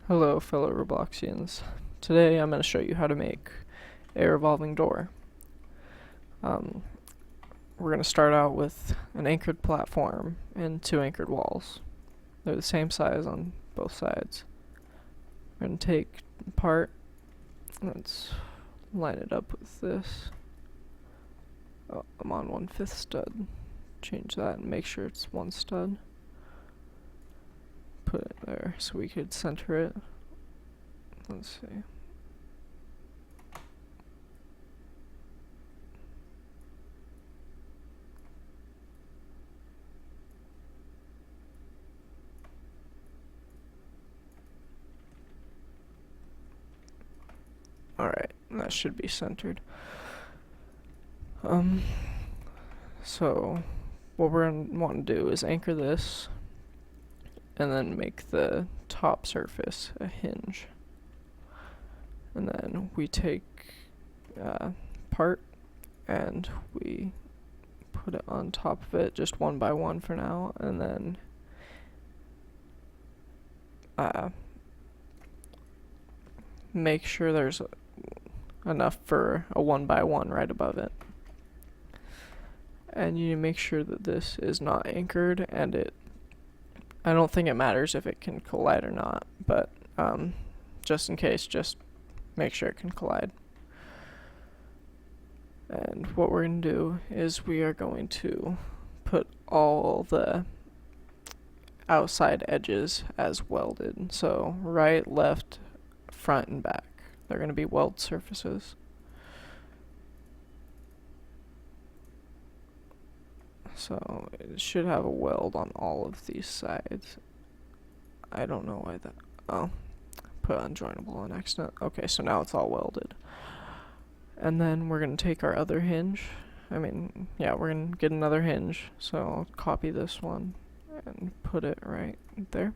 Hello fellow Robloxians. Today I'm going to show you how to make a revolving door. Um, we're going to start out with an anchored platform and two anchored walls. They're the same size on both sides. We're going to take part, let's line it up with this. Oh, I'm on 1/5 stud. Change that and make sure it's one stud. Put it there so we could center it. Let's see. Alright, that should be centered. So what we're going to want to do is anchor this and then make the top surface a hinge. And then we take part and we put it on top of it, just one by one for now, and then make sure there's enough for a one by one right above it. And you need to make sure that this is not anchored, and I don't think it matters if it can collide or not, but just in case, just make sure it can collide. And what we're going to do is we are going to put all the outside edges as welded. So right, left, front, and back. They're going to be weld surfaces. So it should have a weld on all of these sides. I don't know why that... Oh, put unjoinable on accident. Okay, so now it's all welded. And then we're going to take our other hinge. We're going to get another hinge. So I'll copy this one and put it right there.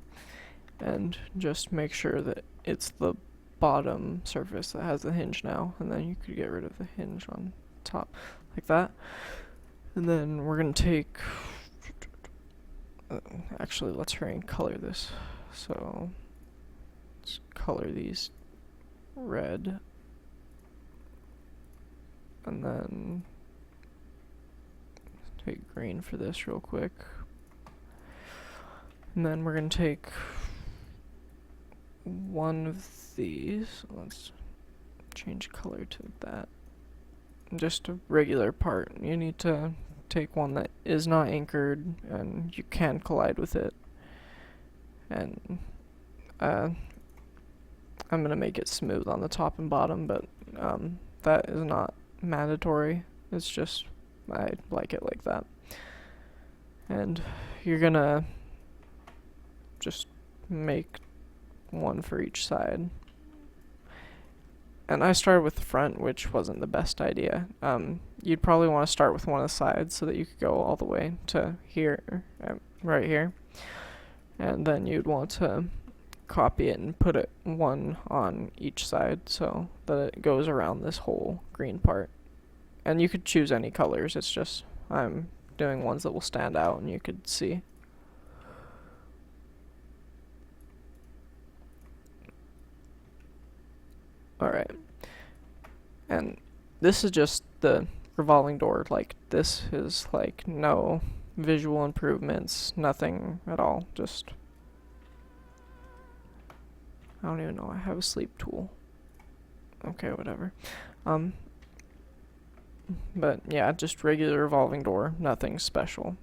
And just make sure that it's the bottom surface that has the hinge now. And then you could get rid of the hinge on top, like that. And then we're going to take... actually, let's hurry and color this. So let's color these red. And then take green for this real quick. And then we're going to take one of these. Let's change color to that. Just a regular part. You need to take one that is not anchored and you can collide with it. And I'm going to make it smooth on the top and bottom, but that is not mandatory. It's just I like it like that. And you're gonna just make one for each side. And I started with the front, which wasn't the best idea. You'd probably want to start with one of the sides so that you could go all the way to here, right here. And then you'd want to copy it and put it one on each side so that it goes around this whole green part. And you could choose any colors, it's just I'm doing ones that will stand out and you could see. Alright. And this is just the revolving door. Like, this is like no visual improvements, nothing at all. Just... I don't even know I have a sleep tool. Okay, whatever. But yeah, just regular revolving door, nothing special.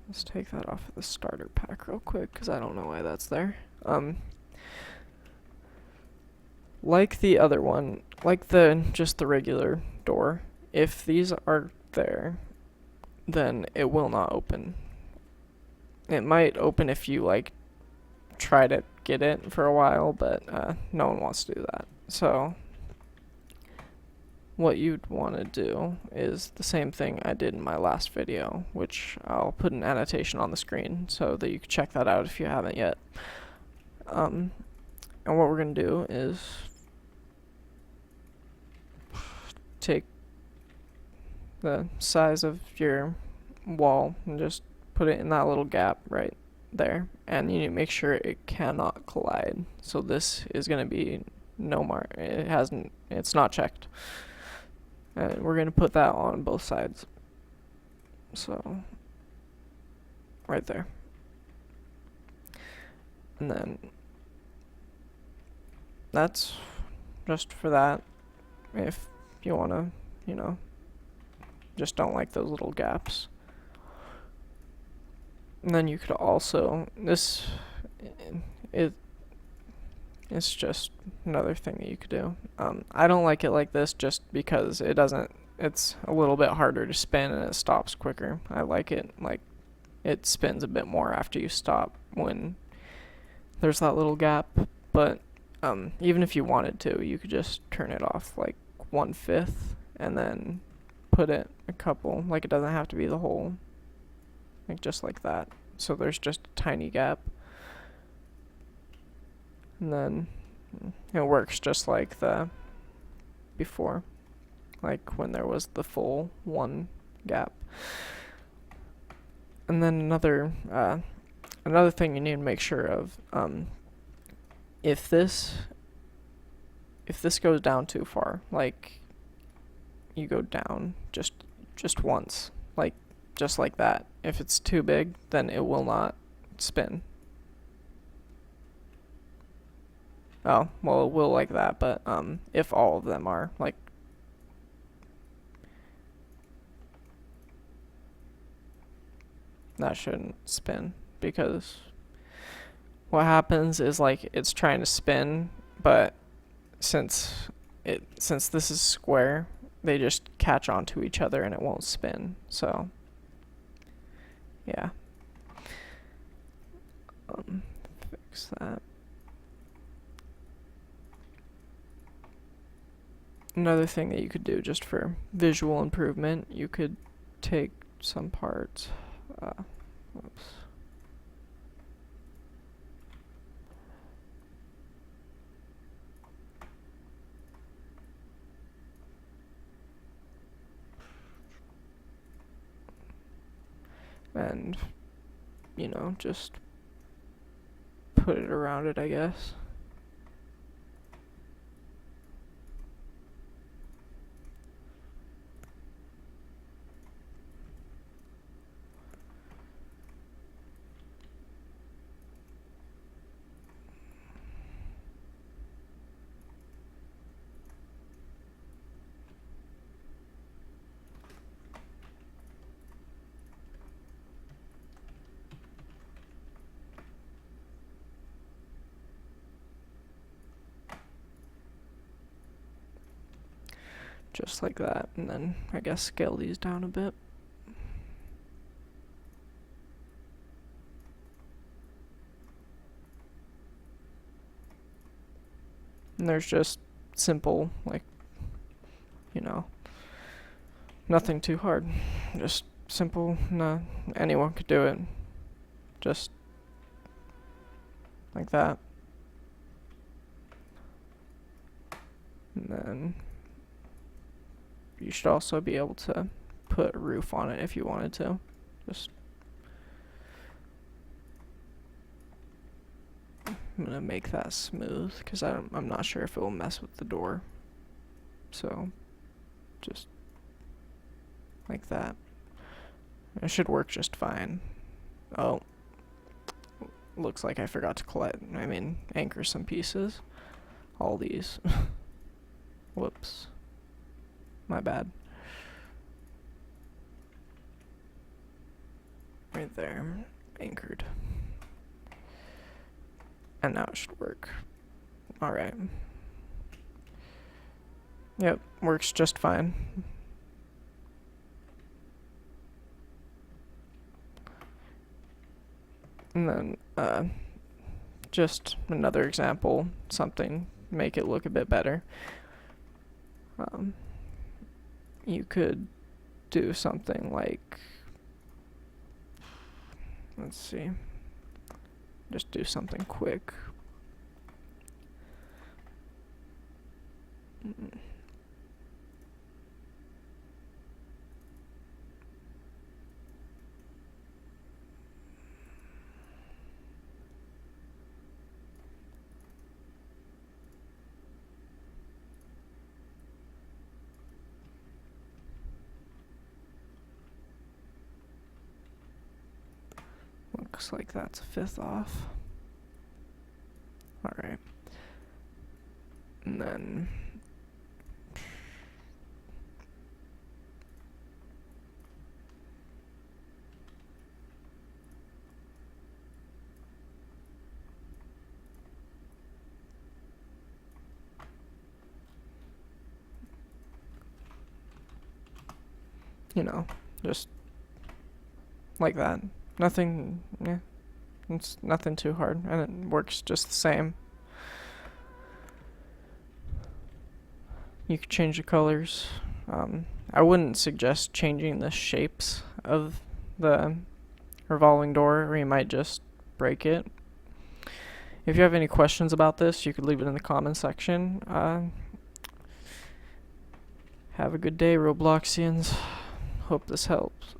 Let's take that off of the starter pack real quick, because I don't know why that's there. Like the other one, like just the regular door, if these are there, then it will not open. It might open if you like try to get it for a while, but no one wants to do that. So what you'd want to do is the same thing I did in my last video, which I'll put an annotation on the screen so that you can check that out if you haven't yet. And what we're going to do is take the size of your wall and just put it in that little gap right there, and you need to make sure it cannot collide. So this is going to be no mark. It's not checked. And we're going to put that on both sides. So right there. And then that's just for that. If you want to, just don't like those little gaps. And then you could also, it's just another thing that you could do. I don't like it like this just because it's a little bit harder to spin and it stops quicker. I like it like it spins a bit more after you stop when there's that little gap. But even if you wanted to, you could just turn it off like 1/5 and then put it a couple, like it doesn't have to be the whole, like just like that. So there's just a tiny gap. And then it works just like the before, like when there was the full one gap. And then another thing you need to make sure of, if this goes down too far, like you go down just once, like just like that. If it's too big, then it will not spin. Oh, well, it will like that, but if all of them are like, that shouldn't spin, because what happens is like it's trying to spin, but since this is square, they just catch onto each other and it won't spin. So yeah, fix that. Another thing that you could do just for visual improvement, you could take some parts. Whoops. And, just put it around it, I guess. Just like that, and then I guess scale these down a bit. And there's just simple, like, nothing too hard. Just simple, anyone could do it. Just like that. And then you should also be able to put a roof on it if you wanted to. Just I'm gonna make that smooth because I'm not sure if it will mess with the door. So just like that. It should work just fine. Oh, looks like I forgot to anchor some pieces. All these. Whoops. My bad. Right there. Anchored. And now it should work. Alright. Yep, works just fine. And then, just another example, something to make it look a bit better. You could do something like, let's see, just do something quick. looks like that's a fifth off. Alright. And then you know, just like that. Nothing, yeah, it's nothing too hard, and it works just the same. You could change the colors. I wouldn't suggest changing the shapes of the revolving door, or you might just break it. If you have any questions about this, you could leave it in the comment section. Have a good day, Robloxians. Hope this helps.